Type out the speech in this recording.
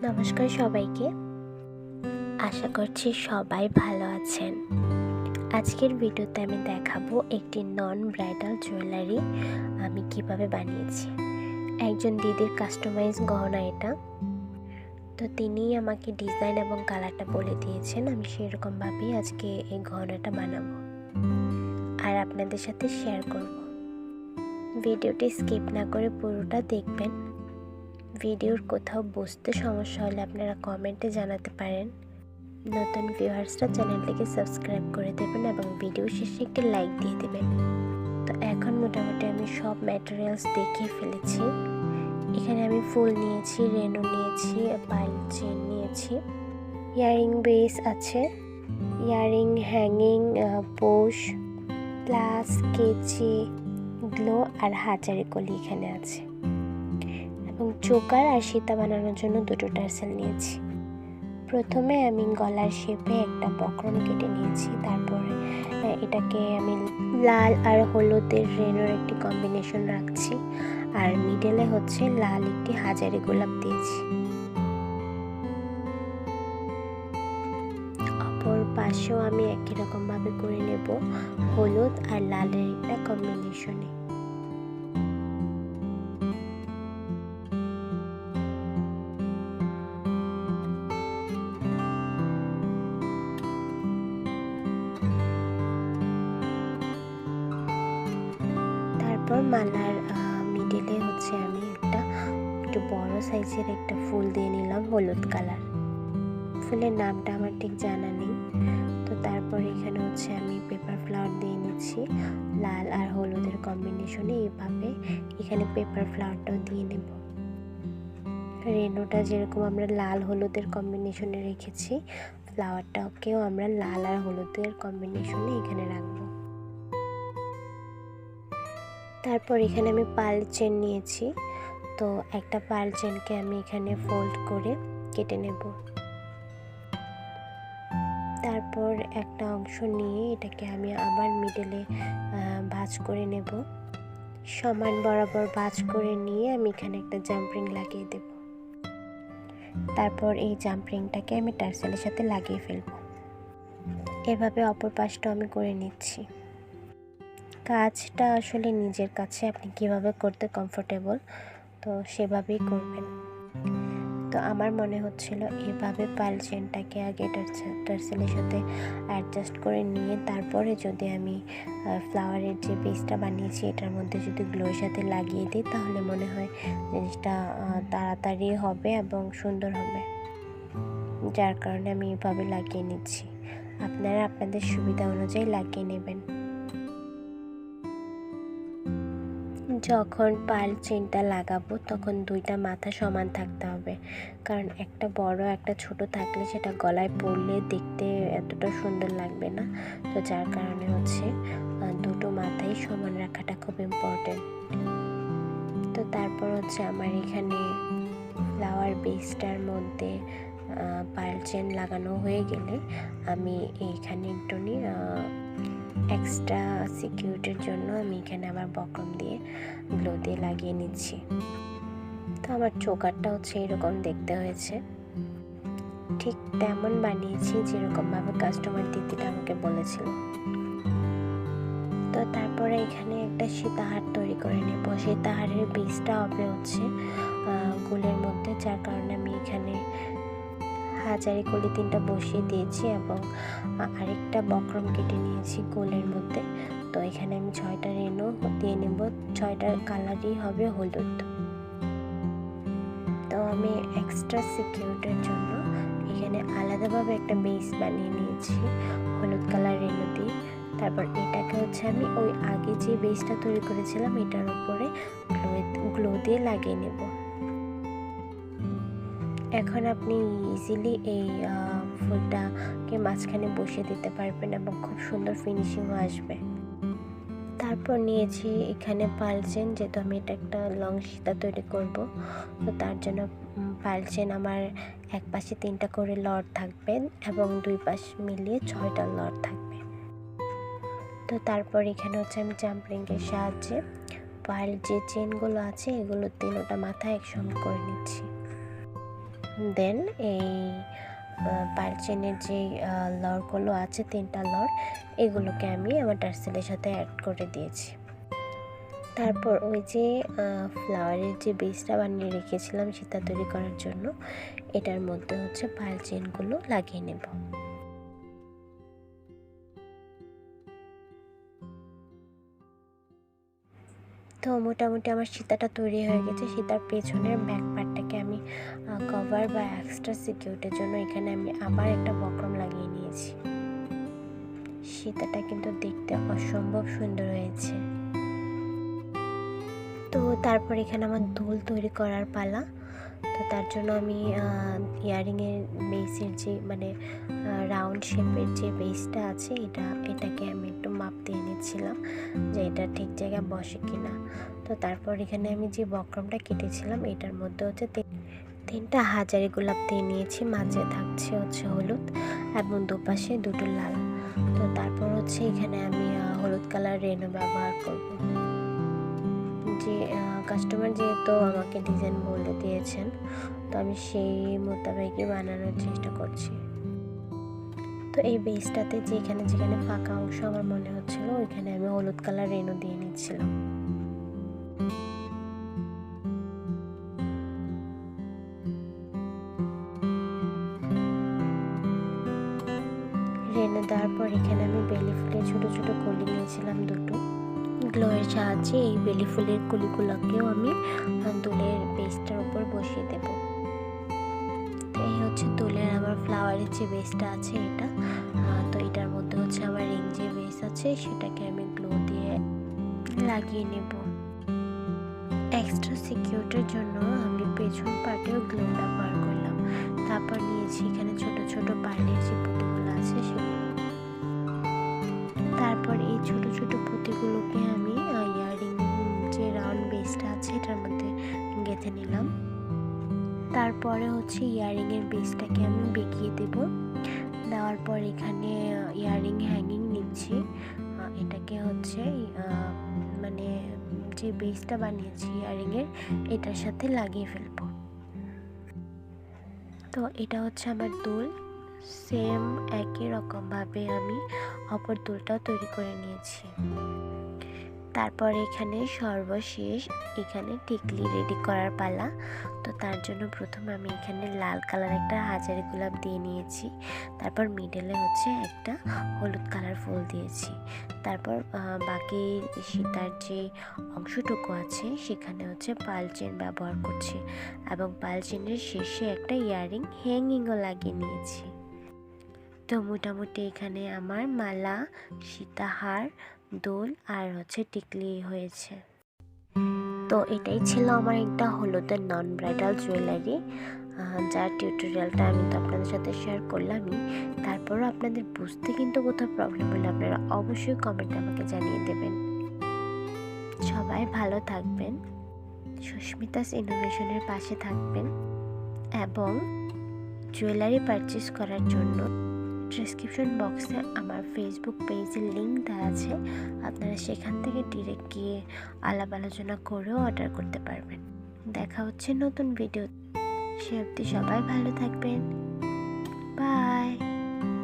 নমস্কার সবাইকে। আশা করছি সবাই ভালো আছেন। আজকের ভিডিওতে আমি দেখাবো একটি নন ব্রাইডাল জুয়েলারি আমি কিভাবে বানিয়েছি। একজন দিদির কাস্টমাইজ গহনা এটা, তো তিনি আমাকে ডিজাইন এবং কালারটা বলে দিয়েছেন। আমি সেরকমভাবেই আজকে এই গহনাটা বানাবো আর আপনাদের সাথে শেয়ার করব। ভিডিওটি স্কিপ না করে পুরোটা দেখবেন। ভিডিওর কোথাও বুঝতে সমস্যা হলে আপনারা কমেন্টে জানাতে পারেন। নতুন ভিউয়ার্সরা চ্যানেলটিকে সাবস্ক্রাইব করে দেবেন এবং ভিডিও শেষে একটি লাইক দিয়ে দেবেন। তো এখন মোটামুটি আমি সব ম্যাটেরিয়ালস দেখিয়ে ফেলেছি। এখানে আমি ফুল নিয়েছি, রেনু নিয়েছি, পাইল চেন নিয়েছি, ইয়ারিং বেস আছে, ইয়ারিং হ্যাঙ্গিং, পোষ প্লাস কেচি, গ্লো আর হাজারি কলি এখানে আছে, এবং চোকার আর সীতা বানানোর জন্য দুটো টার্সেল নিয়েছি। প্রথমে আমি গলার শেপে একটা বক্রম কেটে নিয়েছি। তারপরে এটাকে আমি লাল আর হলুদের রেনোর একটি কম্বিনেশন রাখছি, আর মিডলে হচ্ছে লাল একটি হাজারি গোলাপ দিয়েছি। অপর পাশেও আমি একই রকম ভাবে করে নেব, হলুদ আর লালের একটা কম্বিনেশনে। মালার মিডলে হচ্ছে আমি একটু বড় সাইজের একটা ফুল দিয়ে নিলাম, হলুদ কালার। ফুলের নামটা আমার ঠিক জানা নেই। তো তারপর এখানে হচ্ছে আমি পেপার ফ্লাওয়ার দিয়ে নিচ্ছি লাল আর হলুদের কম্বিনেশনে। এইভাবে এখানে পেপার ফ্লাওয়ারটাও দিয়ে নেব। রেনুটা যেরকম আমরা লাল হলুদের কম্বিনেশনে রেখেছি, ফ্লাওয়ারটাকেও আমরা লাল আর হলুদের কম্বিনেশনে এখানে রাখবো। তারপর এখানে আমি পার্ল চেন নিয়েছি, তো একটা পার্ল চেনকে আমি এখানে ফোল্ড করে কেটে নেব। তারপর একটা অংশ নিয়ে এটাকে আমি আবার মিডলে ভাঁজ করে নেব। সমান বরাবর ভাঁজ করে নিয়ে আমি এখানে একটা জাম্পিং লাগিয়ে দেব। তারপর এই জাম্পিংটাকে আমি টার্সেলের সাথে লাগিয়ে ফেলব। এভাবে অপর পাশটা আমি করে নিচ্ছি। কাজটা আসলে নিজের কাছে, আপনি কিভাবে করতে কমফোর্টেবল তো সেভাবেই করবেন। তো আমার মনে হচ্ছিল এভাবে পার্ল চেনটাকে আগে টার্সেলের সাথে অ্যাডজাস্ট করে নিয়ে তারপরে যদি আমি ফ্লাওয়ারের যে বেসটা বানিয়েছি এটার মধ্যে যদি গ্লোর সাথে লাগিয়ে দিই, তাহলে মনে হয় জিনিসটা তাড়াতাড়ি হবে এবং সুন্দর হবে। যার কারণে আমি এভাবে লাগিয়ে নিচ্ছি। আপনারা আপনাদের সুবিধা অনুযায়ী লাগিয়ে নেবেন। যখন পার্ল চেনটা লাগাবো তখন দুইটা মাথা সমান থাকতে হবে, কারণ একটা বড় একটা ছোট থাকলে সেটা গলায় পরলে দেখতে এতটা সুন্দর লাগবে না। তো যার কারণে হচ্ছে দুটো মাথাই সমান রাখাটা খুব ইম্পর্টেন্ট। তো তারপর হচ্ছে আমার এখানে ফ্লাওয়ার বেসটার মধ্যে পার্ল চেন লাগানো হয়ে গেলে আমি এইখানে একটু এক্সট্রা সিকিউরিটির জন্য আমি এখানে আবার বক্রম দিয়ে গ্লো দিয়ে লাগিয়ে নিচ্ছি। তো আমার চোকারটা হচ্ছে এরকম দেখতে হয়েছে, ঠিক তেমন বানিয়েছি যেরকমভাবে কাস্টমার দিদিটা আমাকে বলেছিল। তো তারপরে এখানে একটা সীতাহার তৈরি করে নেব। সীতাহারের বেসটা হবে হচ্ছে গোলের মধ্যে, যার কারণে আমি এখানে হাজারি কলি 3টা বসিয়ে দিয়েছি এবং আরেকটা বক্রম কেটে নিয়েছি গোলের মধ্যে। তো এখানে আমি 6টা রেনু দিয়ে নেব, 6টার কালারই হবে হলুদ। তো আমি এক্সট্রা সিকিউরিটির জন্য এখানে আলাদাভাবে একটা বেস বানিয়ে নিয়েছি হলুদ কালার রেনু দিয়ে। তারপর এটাকে হচ্ছে আমি ওই আগে যে বেসটা তৈরি করেছিলাম এটার উপরে গ্লো দিয়ে লাগিয়ে নেব। এখন আপনি ইজিলি এই ফুলটাকে মাঝখানে বসিয়ে দিতে পারবেন এবং খুব সুন্দর ফিনিশিংও আসবে। তারপর নিয়েছি এখানে পার্ল চেন, যেহেতু আমি এটা একটা লং সীতা তৈরি করব, তো তার জন্য পার্ল চেন আমার এক পাশে 3টা করে লট থাকবে এবং দুই পাশ মিলিয়ে 6টা লট থাকবে। তো তারপর এখানে হচ্ছে আমি জাম্পিংয়ের সাহায্যে পার্ল যে চেনগুলো আছে এগুলো 3টা মাথা একসঙ্গে করে নিচ্ছি। দেন এই পার্ল চেনের যে লরগুলো আছে 3টা লর, এগুলোকে আমি আমার টার্সেলের সাথে অ্যাড করে দিয়েছি। তারপর ওই যে ফ্লাওয়ারের যে বেসটা বানিয়ে রেখেছিলাম সীতা তৈরি করার জন্য, এটার মধ্যে হচ্ছে পার্ল চেনগুলো লাগিয়ে নেব। তো মোটামুটি আমার সীতাটা তৈরি হয়ে গেছে। সীতার পেছনের ব্যাক পার্টটাকে আমি কভার বা এক্সট্রা সিকিউরিটির জন্য এখানে আমি আবার একটা বক্রম লাগিয়ে নিয়েছি। সীতাটা কিন্তু দেখতে অসম্ভব সুন্দর হয়েছে। তো তারপর এখানে আমার দুল তৈরি করার পালা। তো তার জন্য আমি ইয়াররিংয়ের বেসের যে মানে রাউন্ড শেপের যে বেসটা আছে এটাকে আমি একটু মাপ দিয়ে নিচ্ছিলাম যে এটা ঠিক জায়গায় বসে কিনা। তো তারপর এখানে আমি যে বক্রমটা কেটেছিলাম এটার মধ্যে হচ্ছে 3টা হাজারি গোলাপ দিয়ে নিয়েছি, মাঝে থাকছে হচ্ছে হলুদ এবং দুপাশে দুটো লাল। তো তারপর হচ্ছে এখানে আমি হলুদ কালার রেনও ব্যবহার করব। যে কাস্টমার যেহেতু আমাকে ডিজাইন বলে দিয়েছেন, তো আমি সেই মোতাবেকই বানানোর চেষ্টা করছি। তো এই বেসটাতে যেখানে যেখানে ফাঁকা অংশ আমার মনে হচ্ছিল ওইখানে আমি হলুদ কালার রেনও দিয়ে নিচ্ছিলাম। রেনু দেওয়ার পর এখানে আমি বেলি ফুলের ছোটো ছোটো কলি নিয়েছিলাম দুটো। গ্লোয়ের সাহায্যে এই বেলি ফুলের কলিগুলোকেও আমি দুলের বেসটার উপর বসিয়ে দেব। এই হচ্ছে দুলের আমার ফ্লাওয়ারের যে বেসটা আছে এটা। তো এটার মধ্যে হচ্ছে আমার রিং যে বেস আছে সেটাকে আমি গ্লো দিয়ে লাগিয়ে নেব। এক্সট্রা সিকিউরিটির জন্য আমি পেছন পার্টেও গ্লো ব্যবহার করলাম। তারপর নিয়েছি এখানে ছোট ছোট পার্লের যে পুঁতিগুলো আছে সেগুলো। তারপর এই ছোট ছোট পুঁতিগুলোকে আমি ইয়াররিং যে রাউন্ড বেসটা আছে এটার মধ্যে গেঁথে নিলাম। তারপরে হচ্ছে ইয়াররিংয়ের বেসটাকে আমি বেঁকিয়ে দেব। দেওয়ার পর এখানে ইয়াররিং হ্যাঙ্গিং নিচ্ছি, এটাকে হচ্ছে মানে যে বেসটা বানিয়েছি ইয়াররিংয়ের এটার সাথে লাগিয়ে ফেলবো। তো এটা হচ্ছে আমার দুল। সেম একই রকমভাবে আমি অপর দুলটাও তৈরি করে নিয়েছি। তারপর এখানে সর্বশেষ এখানে টিকলি রেডি করার পালা। তো তার জন্য প্রথমে আমি এখানে লাল কালার একটা হাজারি গোলাপ দিয়ে নিয়েছি। তারপর মিডলে হচ্ছে একটা হলুদ কালার ফুল দিয়েছি। তারপর বাকি সীতার যে অংশটুকু আছে সেখানে হচ্ছে পার্ল চেন ব্যবহার করছি এবং পার্ল চেনের শেষে একটা ইয়াররিং হ্যাঙ্গিংও লাগিয়ে নিয়েছি। তো মোটামুটি এখানে আমার মালা, সীতাহার, দোল আর হচ্ছে টিকলি হয়েছে। তো এটাই ছিল আমার একটা হলুদের নন ব্রাইডাল জুয়েলারি, যার টিউটোরিয়ালটা আমি তো আপনাদের সাথে শেয়ার করলামই। তারপরও আপনাদের বুঝতে কিন্তু কোথাও প্রবলেম হলে আপনারা অবশ্যই কমেন্টে আমাকে জানিয়ে দেবেন। সবাই ভালো থাকবেন, সুস্মিতাস ইনোভেশনের পাশে থাকবেন এবং জুয়েলারি পারচেস করার জন্য ডেসক্রিপশন বক্সে আমার ফেসবুক পেজের লিঙ্ক দেওয়া আছে, আপনারা সেখান থেকে ডিরেক্ট গিয়ে আলাপ আলোচনা করেও অর্ডার করতে পারবেন। দেখা হচ্ছে নতুন ভিডিও, সে অবধি সবাই ভালো থাকবেন, বাই।